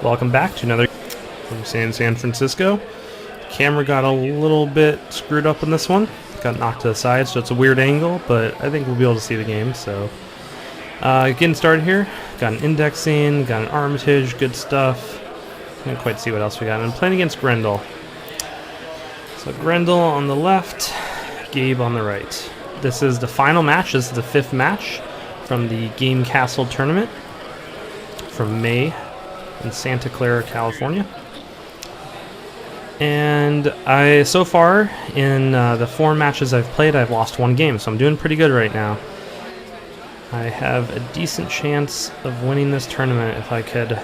Welcome back to another from San Francisco. Camera got a little bit screwed up in this one. Got knocked to the side, so it's a weird angle, but I think we'll be able to see the game. So, getting started here. Got an indexing, got an Armitage, good stuff. Can't quite see what else we got. I'm playing against Grendel. So Grendel on the left, Gabe on the right. This is the final match. This is the 5th match from the Game Kastle tournament from May in Santa Clara, California. And so far in the 4 matches I've played, I've lost 1 game, so I'm doing pretty good right now. I have a decent chance of winning this tournament if I could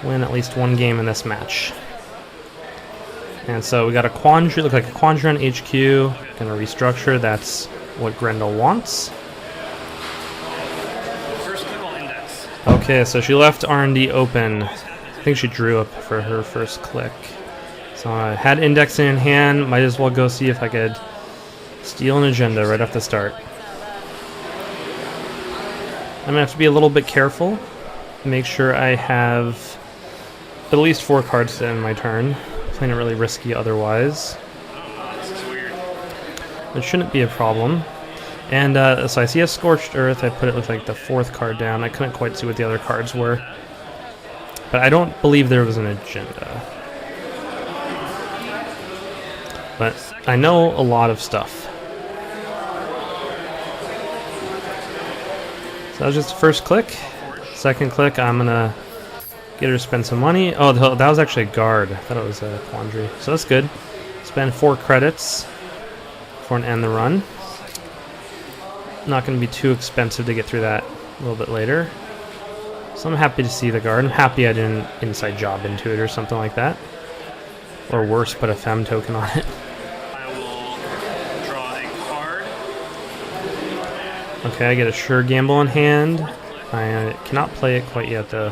win at least 1 game in this match. And so we got a Quandary, look like a Quandary on HQ. Gonna restructure. That's what Grendel wants. Okay, so she left R&D open. I think she drew up for her first click. So I had indexing in hand. Might as well go see if I could steal an agenda right off the start. I'm gonna have to be a little bit careful. Make sure I have at least 4 cards to end my turn. Playing it really risky otherwise. It shouldn't be a problem. And so I see a Scorched Earth. I put it with like the 4th card down. I couldn't quite see what the other cards were. But I don't believe there was an agenda. But I know a lot of stuff. So that was just the first click. Second click, I'm gonna get her to spend some money. Oh, that was actually a guard. I thought it was a Quandary. So that's good. Spend 4 credits for an end the run. Not going to be too expensive to get through that a little bit later. So I'm happy to see the guard. I'm happy I didn't inside job into it or something like that. Or worse, put a Fem token on it. I will draw a card. Okay, I get a Sure Gamble in hand. I cannot play it quite yet though.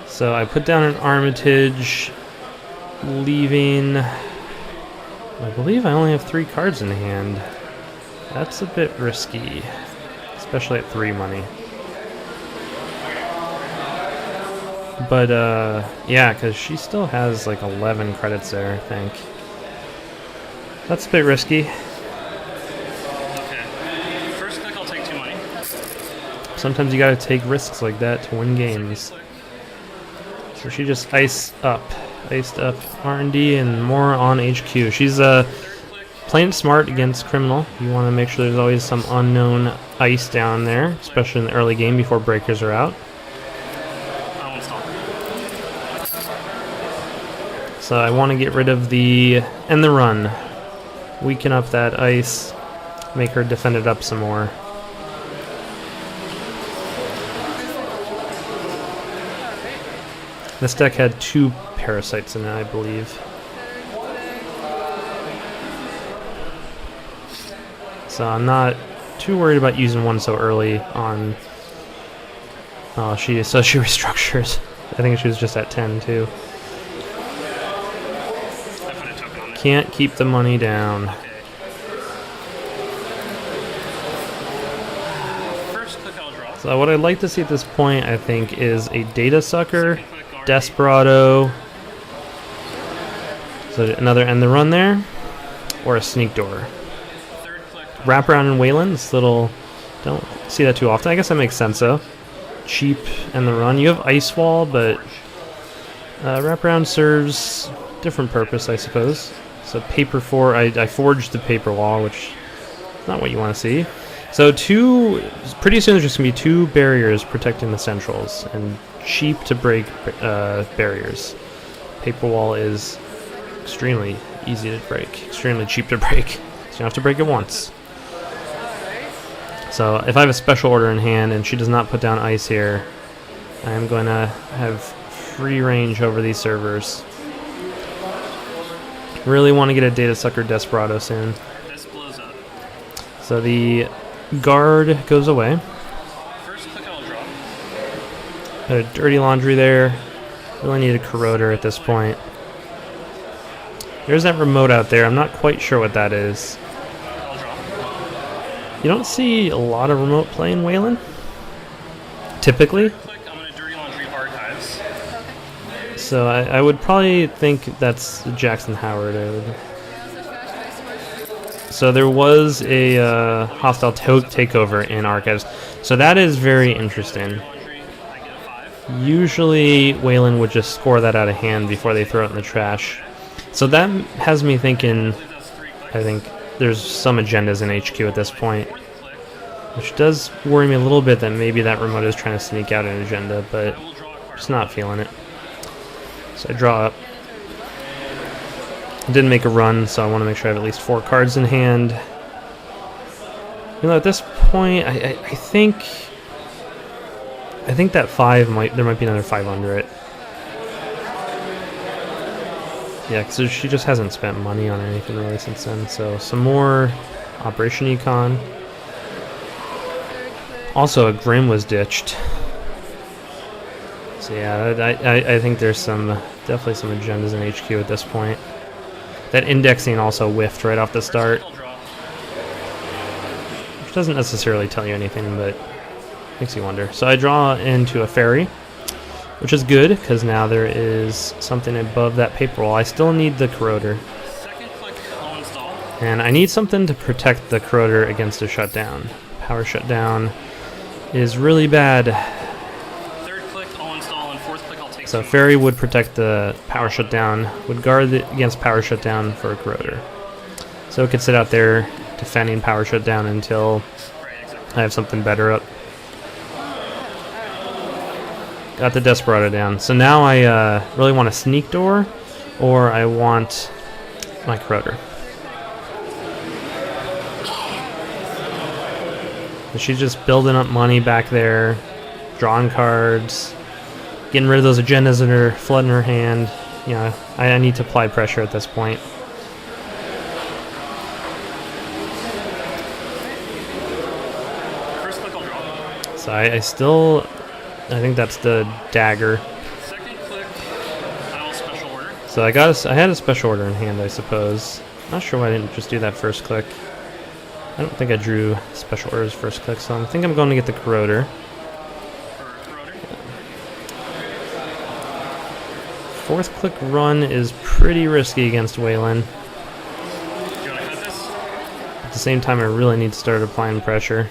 So I put down an Armitage, leaving... I believe I only have 3 cards in hand. That's a bit risky, especially at 3 money. But, yeah, because she still has like 11 credits there, I think. That's a bit risky. Okay. First click, I'll take 2 money. Sometimes you gotta take risks like that to win games. So she just iced up R&D and more on HQ. She's playing it smart against Criminal. You want to make sure there's always some unknown ice down there, especially in the early game before breakers are out. So I want to get rid of the end the run, weaken up that ice, make her defend it up some more. This deck had 2 parasites in it, I believe. So I'm not too worried about using one so early on. Oh, she restructures. I think she was just at 10 too. Can't keep the money down. So what I'd like to see at this point, I think, is a Data Sucker, Desperado, so another end the run there, or a Sneak Door. Wraparound and Wayland, this little, don't see that too often. I guess that makes sense though. Cheap end the run. You have Ice Wall, but Wraparound serves different purpose, I suppose. So Paper 4, I forged the Paper Wall, which is not what you want to see. So pretty soon there's just going to be 2 barriers protecting the centrals, and cheap to break barriers. Paper Wall is extremely easy to break, extremely cheap to break, so you don't have to break it once. So if I have a special order in hand and she does not put down ice here, I am going to have free range over these servers. Really want to get a Data Sucker Desperado soon. So the guard goes away. Got a Dirty Laundry there. Really need a Corroder at this point. There's that remote out there. I'm not quite sure what that is. You don't see a lot of remote play in Wayland, typically. I'm going to Dirty Laundry Archives. So I would probably think that's Jackson Howard. So there was a hostile takeover in Archives. So that is very interesting. Usually Waylon would just score that out of hand before they throw it in the trash. So that has me thinking, I think there's some agendas in HQ at this point. Which does worry me a little bit that maybe that remote is trying to sneak out an agenda, but just not feeling it. So I draw up. I didn't make a run, so I want to make sure I have at least 4 cards in hand. You know, at this point, I think that 5 there might be another 5 under it. Yeah, because she just hasn't spent money on anything really since then. So some more Operation Econ. Also, a Grim was ditched. So yeah, I think there's definitely some agendas in HQ at this point. That indexing also whiffed right off the start. Which doesn't necessarily tell you anything, but makes you wonder. So I draw into a fairy, which is good, because now there is something above that paper wall. I still need the corroder. And I need something to protect the corroder against a shutdown. Power shutdown is really bad. So fairy would protect the power shutdown, would guard against power shutdown for a corroder. So it could sit out there defending power shutdown until I have something better up. Got the Desperado down. So now I really want a sneak door, or I want my corroder. She's just building up money back there, drawing cards, getting rid of those agendas that are flooding her hand. You know, I need to apply pressure at this point. First click, I'll draw. So I think that's the dagger. Second click, I will special order. So I had a special order in hand, I suppose. Not sure why I didn't just do that first click. I don't think I drew special orders first click, so I think I'm going to get the corroder. Fourth click run is pretty risky against Waylon. Do you want to cut this? At the same time, I really need to start applying pressure.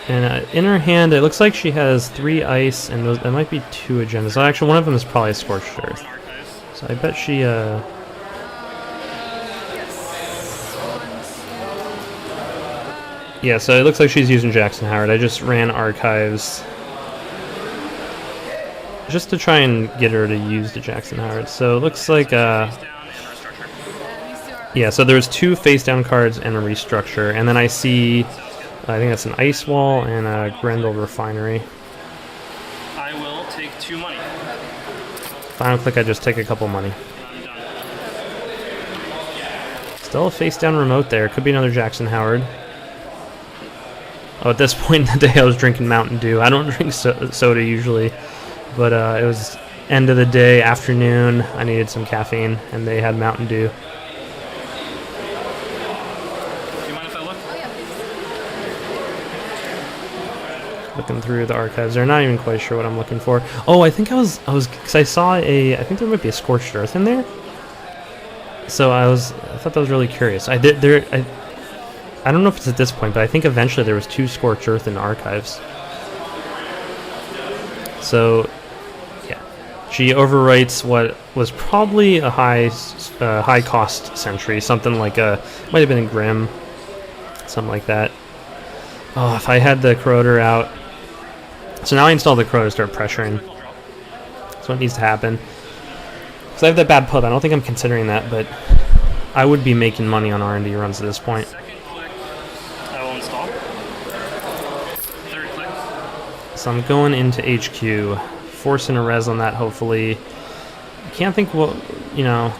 And in her hand, it looks like she has 3 ice, and that might be 2 agendas. So actually, one of them is probably a Scorched Earth. So I bet she, yeah, so it looks like she's using Jackson Howard. I just ran Archives just to try and get her to use the Jackson Howard. So it looks like, yeah, so there's 2 face-down cards and a Restructure. And then I see, I think that's an Ice Wall and a Grendel Refinery. I will take 2 money. Final click, I just take a couple money. I'm done. Still a face-down remote there. Could be another Jackson Howard. Oh, at this point in the day, I was drinking Mountain Dew. I don't drink soda usually, but it was end of the day, afternoon. I needed some caffeine, and they had Mountain Dew. Do you mind if I look? Looking through the archives, they're not even quite sure what I'm looking for. Oh, I think I was, because I saw I think there might be a Scorched Earth in there. So I thought that was really curious. I don't know if it's at this point, but I think eventually there was 2 Scorched Earth in the archives. So, yeah, she overwrites what was probably a high cost sentry, something like might have been a Grim, something like that. Oh, if I had the corroder out. So now I install the corroder to start pressuring. That's what needs to happen. Because I have that bad pub. I don't think I'm considering that, but I would be making money on R&D runs at this point. I will install. Third click. So I'm going into HQ, forcing a res on that, hopefully. I can't think what, yeah,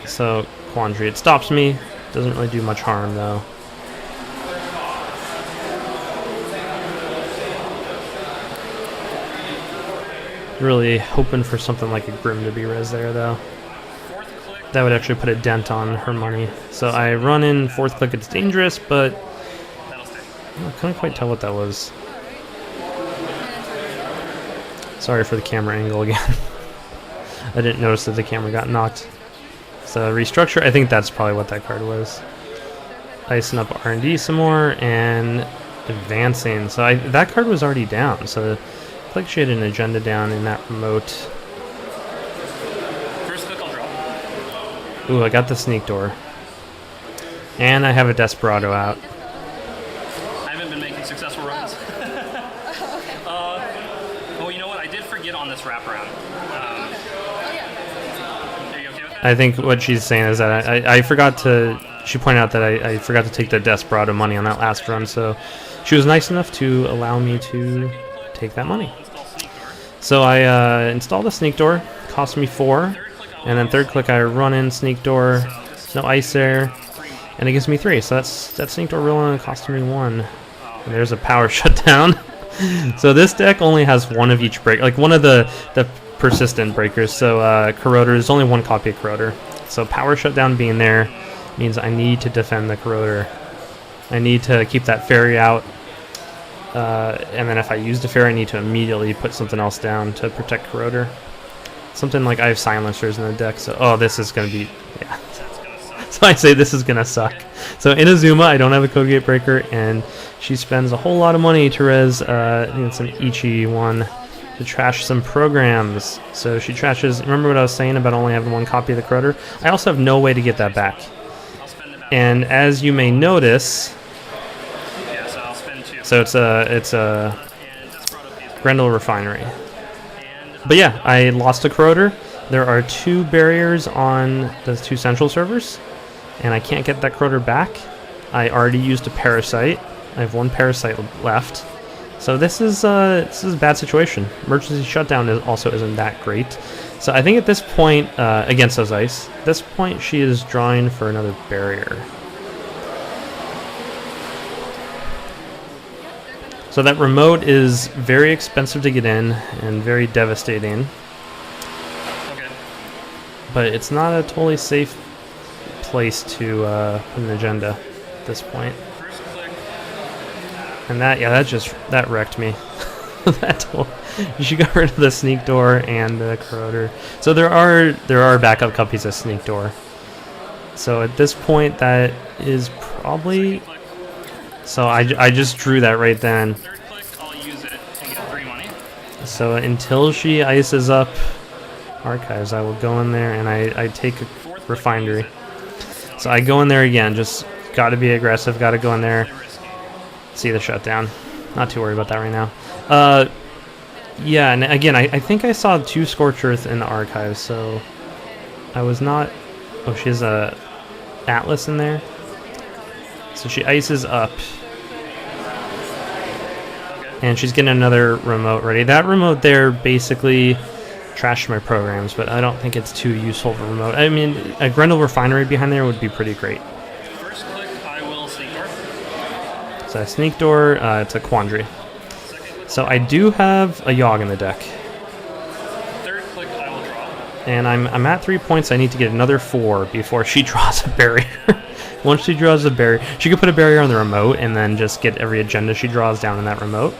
so Quandary. It stops me. Doesn't really do much harm, though. Really hoping for something like a Grim to be res there, though. That would actually put a dent on her money. So I run in 4th click. It's dangerous, but I couldn't quite tell what that was. Sorry for the camera angle again. I didn't notice that the camera got knocked. So restructure, I think that's probably what that card was. Icing up R&D some more, and advancing. So that card was already down, so it looked like she had an agenda down in that remote. First click, I'll draw. Ooh, I got the sneak door. And I have a Desperado out. I haven't been making successful runs. Well, you know what? I did forget on this wraparound. Are you okay with that? I think what she's saying is that I forgot to... She pointed out that I forgot to take the Desperado money on that last run, so she was nice enough to allow me to take that money. So I installed a sneak door, cost me 4, and then third click I run in sneak door, no ice there, and it gives me 3. So that sneak door really only cost me 1. And there's a power shutdown. So this deck only has one of each break, like one of the persistent breakers. So Corroder, there's only one copy of Corroder. So power shutdown being there means I need to defend the Corroder. I need to keep that fairy out. And then if I use the fairy, I need to immediately put something else down to protect Corroder. Something like I have silencers in the deck, so oh, this is gonna be, yeah. So I say this is gonna suck. So in Azuma, I don't have a Code Gate Breaker, and she spends a whole lot of money to res some Ichi one to trash some programs. So she trashes. Remember what I was saying about only having one copy of the Corroder? I also have no way to get that back. And as you may notice, so it's a Grendel Refinery. But yeah, I lost a Corroder. There are 2 barriers on the 2 central servers, and I can't get that Corroder back. I already used a Parasite. I have 1 Parasite left. So this is a bad situation. Emergency shutdown also isn't that great. So I think at this point, against those ice, at this point she is drawing for another barrier. So that remote is very expensive to get in and very devastating. Okay. But it's not a totally safe place to put an agenda at this point. First click. And that wrecked me. She got rid of the sneak door and the Corroder. So there are backup copies of sneak door. So at this point, that is probably. So I just drew that right then. Third click, I'll use it and get 3 money. So until she ices up archives, I will go in there and I take a refinery. So I go in there again, just got to be aggressive, got to go in there, see the shutdown. Not too worried about that right now. Yeah, and again, I think I saw 2 Scorch Earth in the archives, so I was not... Oh, she has a Atlas in there. So she ices up. And she's getting another remote ready. That remote there basically trashed my programs, but I don't think it's too useful of a remote. I mean, a Grendel Refinery behind there would be pretty great. First click, I will sneak door. So a sneak door, it's a Quandary. So I do have a Yogg in the deck. Third click, I will draw. And I'm at 3 points. I need to get another 4 before she draws a barrier. Once she draws a barrier, she could put a barrier on the remote and then just get every agenda she draws down in that remote.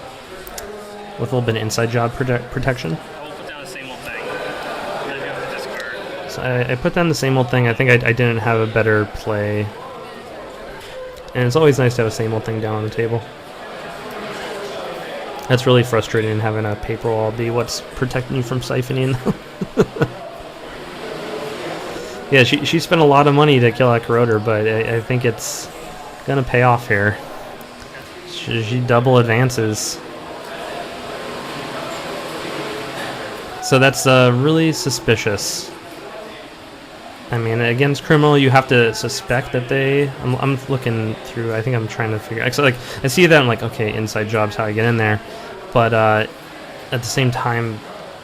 With a little bit of inside job protection. I will put down the same old thing. I'm gonna go with this card. So I put down the same old thing. I think I didn't have a better play. And it's always nice to have a same old thing down on the table. That's really frustrating having a paper wall be what's protecting you from siphoning. Yeah, she spent a lot of money to kill that Corroder, but I think it's gonna pay off here. She double advances. So that's really suspicious. I mean, against criminal, you have to suspect that they... I'm looking through, I think I'm trying to figure... Actually, like, I see that, I'm like, okay, inside job's how I get in there. But at the same time,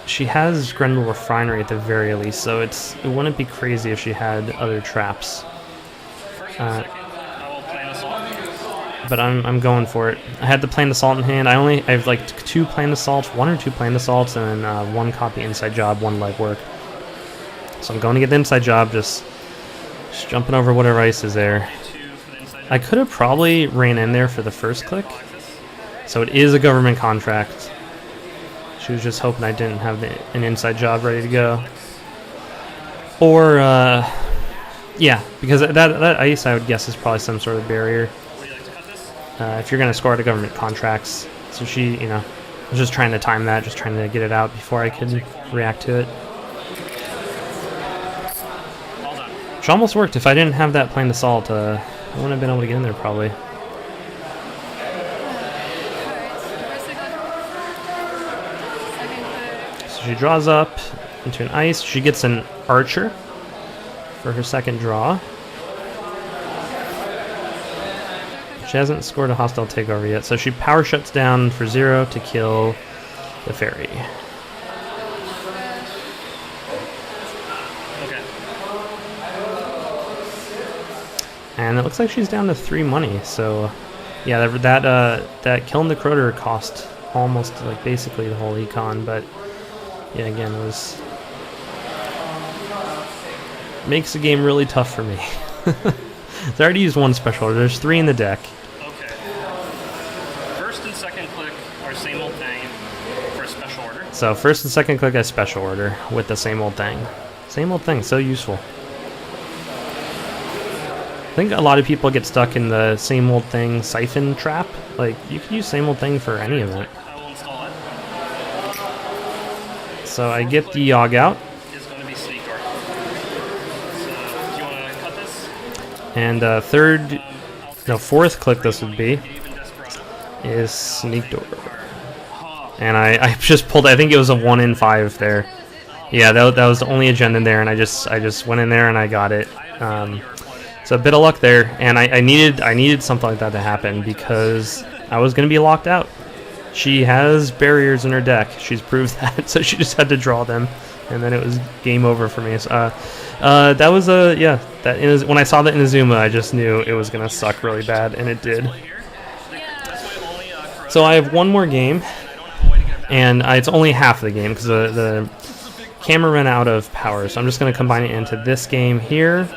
she has Grendel Refinery at the very least, so it wouldn't be crazy if she had other traps. But I'm going for it. I had the Planned Assault in hand. I have like 2 Planned Assaults, 1 or 2 Planned Assaults, and then 1 copy inside job, 1 legwork. So I'm going to get the inside job, just jumping over whatever ice is there. I could have probably ran in there for the first click. So it is a government contract. She was just hoping I didn't have an inside job ready to go. Or, yeah, because that ice, I would guess, is probably some sort of barrier. If you're going to score out of government contracts. So she, you know, was just trying to time that, just trying to get it out before I could react to it. Which almost worked. If I didn't have that planned assault, I wouldn't have been able to get in there probably. So she draws up into an ice. She gets an archer for her second draw. She hasn't scored a hostile takeover yet, so she power shuts down for 0 to kill the fairy. And it looks like she's down to 3 money, so yeah, that killing the Croter cost almost like basically the whole econ, but yeah, again, it was makes the game really tough for me. So I already used 1 special order. There's 3 in the deck. Okay. First and second click are same old thing for a special order. So first and second click I special order with the same old thing. Same old thing, so useful. I think a lot of people get stuck in the same old thing siphon trap. Like, you can use same old thing for any event. I will install it. So I get the Yogg out. Is going to be Sneak Door. So, do you want to cut this? And fourth click this would be is Sneak Door. And I just pulled, I think it was a 1 in 5 there. Yeah, that was the only agenda in there, and I just went in there and I got it. So a bit of luck there, and I needed something like that to happen because I was going to be locked out. She has barriers in her deck. She's proved that, so she just had to draw them, and then it was game over for me. So, that was when I saw that in Inazuma, I just knew it was going to suck really bad, and it did. So I have 1 more game, and it's only half of the game because the camera ran out of power, so I'm just going to combine it into this game here.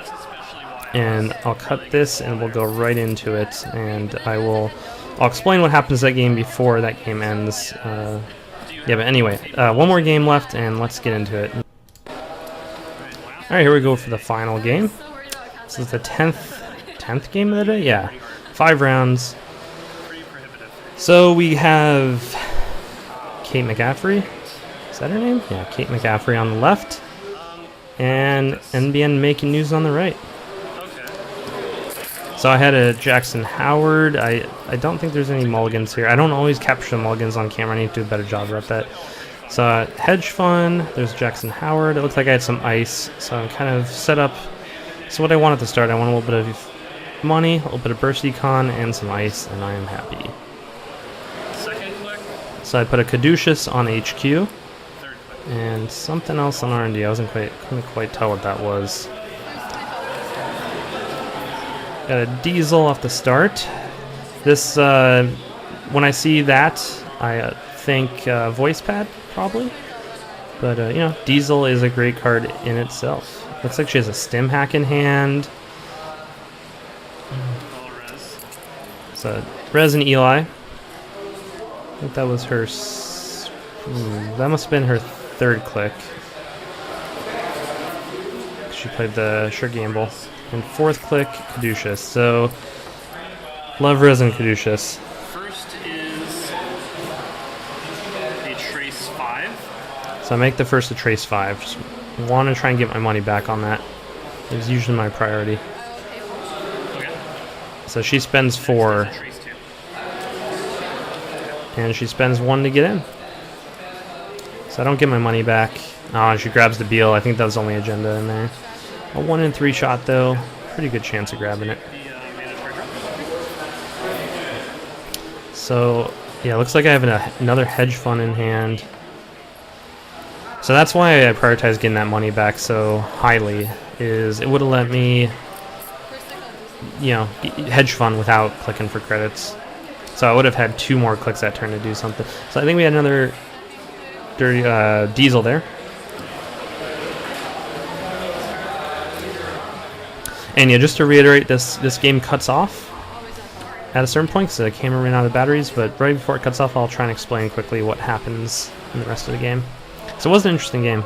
And I'll cut this and we'll go right into it, and I'll explain what happens that game before that game ends. Yeah, but anyway, 1 more game left, and let's get into it. Alright, here we go for the final game. This is the 10th game of the day? Yeah, 5 rounds. So we have Kate McCaffrey. Is that her name? Yeah, Kate McCaffrey on the left, and NBN making news on the right. So I had a Jackson Howard. I don't think there's any mulligans here. I don't always capture the mulligans on camera. I need to do a better job at that. So Hedge Fund, there's Jackson Howard. It looks like I had some ice, so I'm kind of set up. So what I want at the start, I want a little bit of money, a little bit of burst econ, and some ice, and I am happy. Second click. So I put a Caduceus on HQ, and something else on R&D. I couldn't quite tell what that was. Got a Diesel off the start. This, when I see that, I think Voice Pad, probably. But, you know, Diesel is a great card in itself. Looks like she has a Stim Hack in hand. So, Rez and Eli. I think that was her... that must have been her 3rd click. She played the Sure Gamble. And 4th click, Caduceus. So, love Rez and Caduceus. First is a Trace 5. So I make the first a Trace 5. Just want to try and get my money back on that. It's usually my priority. Okay. So she spends 4. Trace 2. And she spends 1 to get in. So I don't get my money back. Oh, she grabs the Beale. I think that was only agenda in there. A 1 in 3 shot, though. Pretty good chance of grabbing it. So, yeah, looks like I have another Hedge Fund in hand. So that's why I prioritize getting that money back so highly, is it would have let me, you know, Hedge Fund without clicking for credits. So I would have had 2 more clicks that turn to do something. So I think we had another dirty Diesel there. And yeah, just to reiterate, this game cuts off at a certain point because the camera ran out of batteries, but right before it cuts off, I'll try and explain quickly what happens in the rest of the game. So it was an interesting game.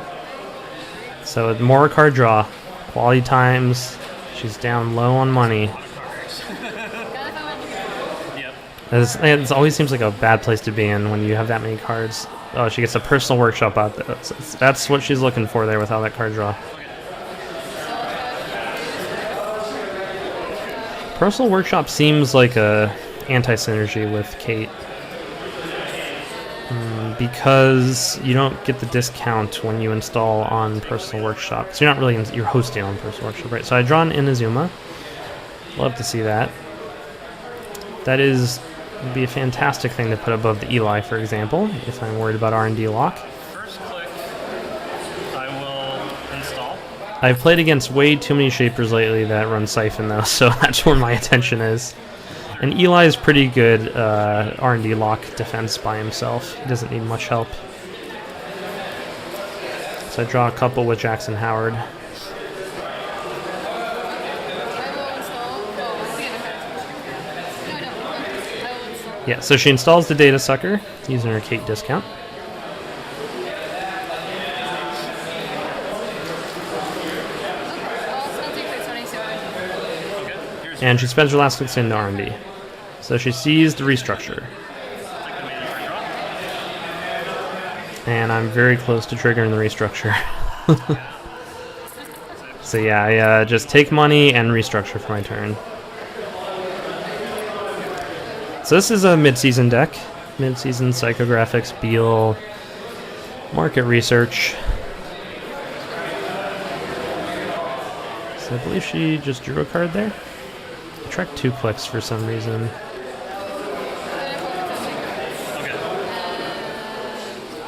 So more card draw, quality times. She's down low on money. It always seems like a bad place to be in when you have that many cards. Oh, she gets a personal workshop out there. That's what she's looking for there with all that card draw. Personal workshop seems like a anti-synergy with Kate. Because you don't get the discount when you install on Personal Workshop. So you're not really you're hosting on Personal Workshop, right? So I draw an Inazuma. Love to see that. That would be a fantastic thing to put above the Eli, for example, if I'm worried about R&D lock. First click, I will install. I've played against way too many shapers lately that run Siphon, though, so that's where my attention is. And Eli is pretty good R&D lock defense by himself. He doesn't need much help. So I draw a couple with Jackson Howard. Yeah, so she installs the Data Sucker using her Kate discount. And she spends her last clicks into R&D. So she sees the restructure. And I'm very close to triggering the restructure. So yeah, I just take money and restructure for my turn. So this is a mid-season deck. Mid-season psychographics, Beale, market research. So I believe she just drew a card there. I tracked 2 clicks for some reason.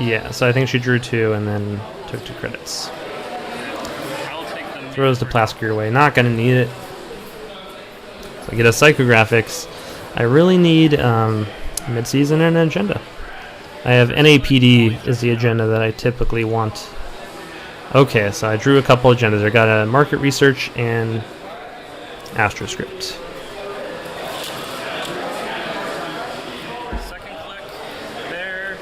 Yeah, so I think she drew 2 and then took 2 credits. Throws the Plasker away. Not gonna need it. So I get a psychographics. I really need mid-season and an agenda. I have NAPD is the agenda that I typically want. Okay, so I drew a couple agendas. I got a market research and AstroScript. Second click there.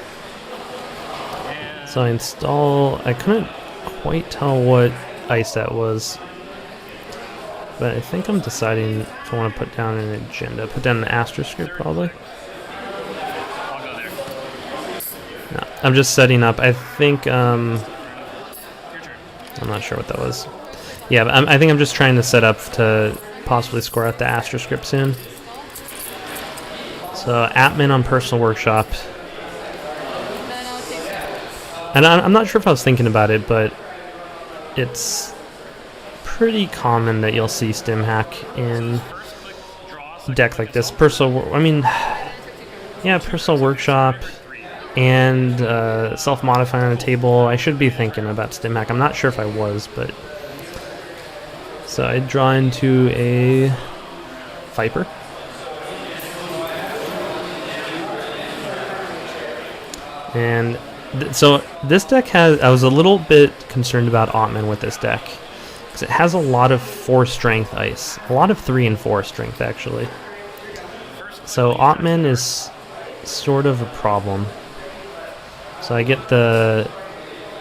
So I install. I couldn't quite tell what ice that was. But I think I'm deciding if I want to put down an agenda. Put down the AstroScript, probably. I'll go there. No, I'm just setting up. I think, Your turn. I'm not sure what that was. Yeah, but I think I'm just trying to set up to possibly score out the AstroScript soon. So, Atman on Personal Workshop. And I'm not sure if I was thinking about it, but it's pretty common that you'll see stim hack in a deck like this. Personal Workshop and self-modifying on the table. I should be thinking about stim hack. I'm not sure if I was, but so I draw into a Viper. And so this deck has, I was a little bit concerned about Ottman with this deck. Because it has a lot of 4 strength ice. A lot of 3 and 4 strength, actually. So Ottman is sort of a problem. So I get the...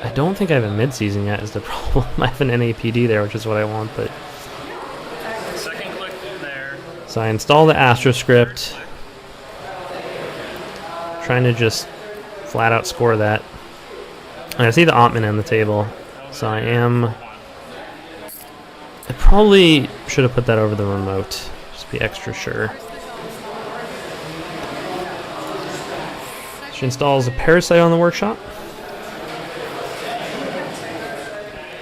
I don't think I have a mid-season yet is the problem. I have an NAPD there, which is what I want, but... Second click there. So I install the AstroScript. Trying to just flat out score that. And I see the Ottman on the table. So I am... I probably should have put that over the remote, just be extra sure. She installs a Parasite on the workshop.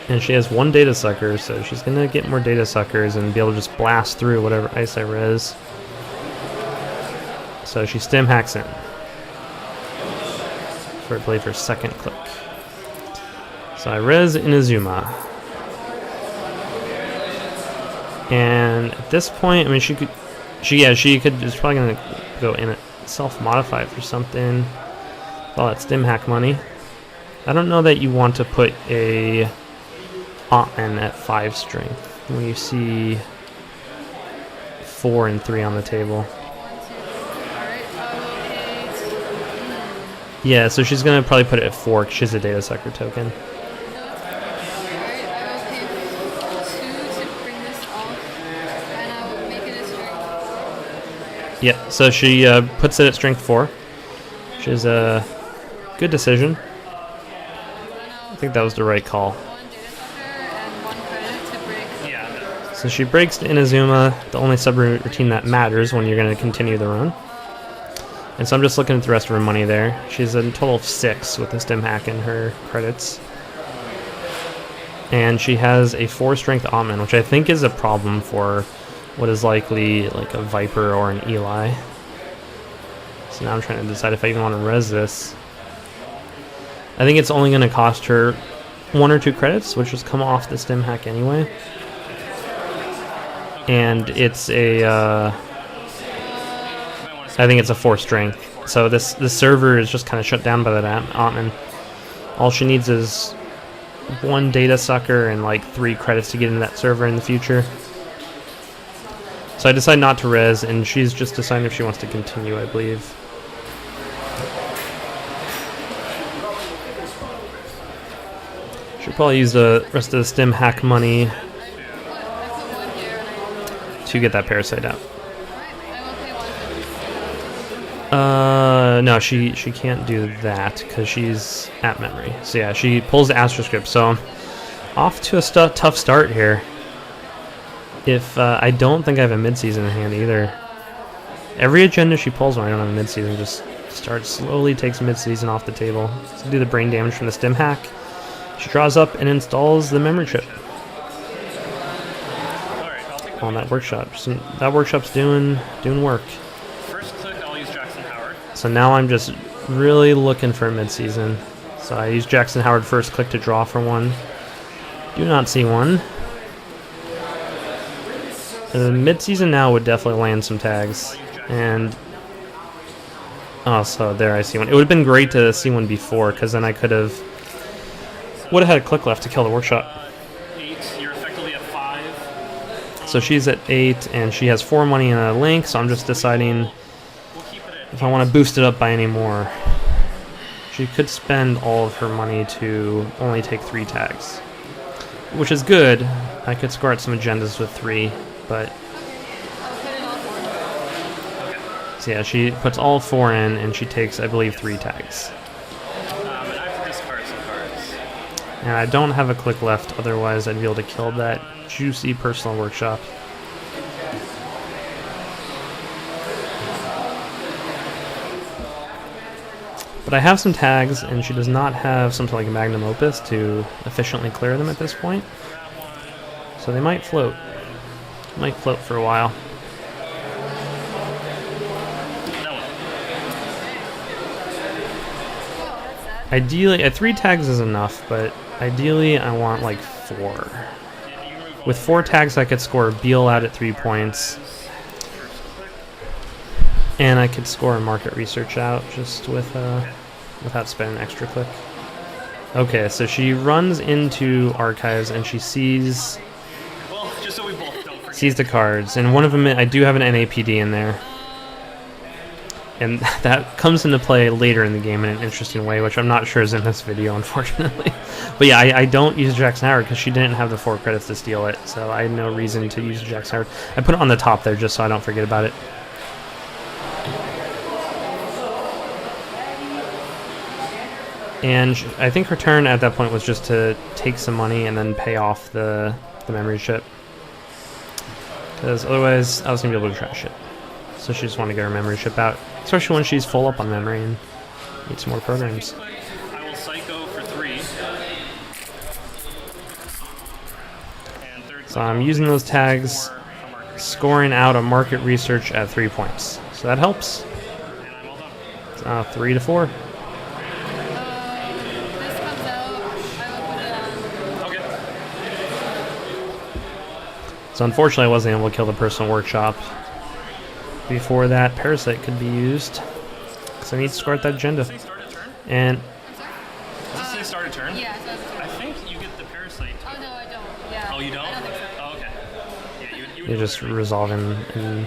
And she has 1 Data Sucker, so she's going to get more Data Suckers and be able to just blast through whatever ice I res. So she stim hacks in. For I played her second click. So I res Inazuma. And at this point, I mean, she could, it's probably going to go in it, self-modify for something. All that stim hack money. I don't know that you want to put a Ottman at 5 strength when you see 4 and 3 on the table. Yeah, so she's gonna probably put it at 4 because she's a data sucker token. Yeah, so she puts it at strength 4, which is a good decision. I think that was the right call. So she breaks to Inazuma, the only subroutine that matters when you're going to continue the run. And so I'm just looking at the rest of her money there. She's a total of 6 with the stim hack in her credits. And she has a 4 strength Ottman, which I think is a problem for what is likely like a Viper or an Eli. So now I'm trying to decide if I even want to res this. I think it's only going to cost her 1 or 2 credits, which just come off the stim hack anyway. And it's a, I think it's a 4 strength. So this server is just kind of shut down by that Ottman. All she needs is 1 data sucker and like 3 credits to get into that server in the future. So I decide not to res, and she's just deciding if she wants to continue, I believe. She'll probably use the rest of the stim hack money to get that parasite out. No, she can't do that because she's at memory. So yeah, she pulls the Astro Script. So off to a tough start here. If I don't think I have a mid-season in hand either. Every agenda she pulls when I don't have a mid-season just slowly takes mid-season off the table. So do the brain damage from the stim hack. She draws up and installs the memory chip on that workshop. So that workshop's doing work. First click, I'll use Jackson Howard. So now I'm just really looking for a mid-season. So I use Jackson Howard first click to draw for 1. Do not see one. The mid-season now would definitely land some tags. And oh, so there I see one. It would have been great to see one before, because then I would have had a click left to kill the workshop. 8, you're effectively at 5. So she's at 8, and she has 4 money in a link, so I'm just deciding if I want to boost it up by any more. She could spend all of her money to only take 3 tags, which is good. I could score out some agendas with 3, but so yeah, she puts all 4 in, and she takes, I believe, 3 tags. And I have to discard some cards. And I don't have a click left, otherwise I'd be able to kill that juicy personal workshop. But I have some tags, and she does not have something like a magnum opus to efficiently clear them at this point. So they might float. Might float for a while. Ideally, 3 tags is enough, but ideally I want like 4. With 4 tags I could score Beale out at 3 points. And I could score a market research out just with without spending an extra click. Okay, so she runs into archives and she sees the cards, and one of them I do have an NAPD in there. And that comes into play later in the game in an interesting way, which I'm not sure is in this video, unfortunately. But yeah, I don't use Jackson Howard because she didn't have the 4 credits to steal it, so I had no reason to use Jackson Howard. I put it on the top there just so I don't forget about it. And I think her turn at that point was just to take some money and then pay off the memory chip. Because otherwise I was going to be able to trash it. So she just wanted to get her memory chip out. Especially when she's full up on memory and needs some more programs. I will Psycho for 3. So I'm using those tags, scoring out a market research at 3 points. So that helps. 3 to 4. So unfortunately I wasn't able to kill the personal workshop before that parasite could be used, because I need to start that agenda. And does this start a turn? Yeah, it does. I think you get the parasite. Oh no, I don't. Yeah. Oh, you don't? I don't think so. Oh, okay. Yeah, you you just resolve in Cool.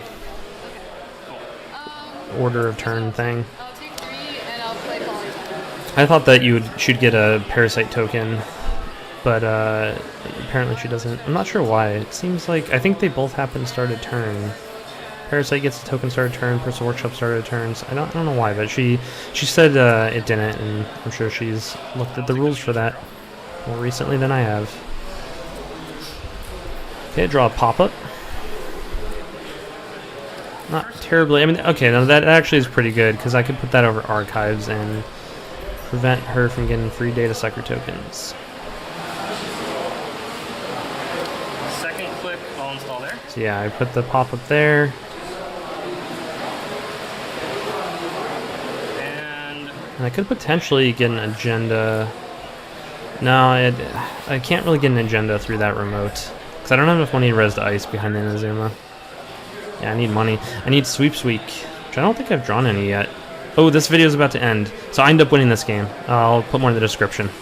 order of turn thing. I'll take 3 and I'll play Polytech. I thought that she'd get a Parasite token, but apparently she doesn't. I'm not sure why. It seems like I think they both happen to start a turn. Parasite gets a token start a turn. Personal Workshop started a turn. So I don't know why, but she said it didn't, and I'm sure she's looked at the rules for that more recently than I have. Okay, draw a pop-up. Not terribly. I mean, okay, no, that actually is pretty good because I could put that over archives and prevent her from getting free data sucker tokens. Second click, I'll install there. So yeah, I put the pop-up there. And I could potentially get an agenda. No, I can't really get an agenda through that remote because I don't have enough money to res the ice behind the Inazuma. Yeah, I need money. I need Sweeps Week, which I don't think I've drawn any yet. Oh, this video is about to end, so I end up winning this game. I'll put more in the description.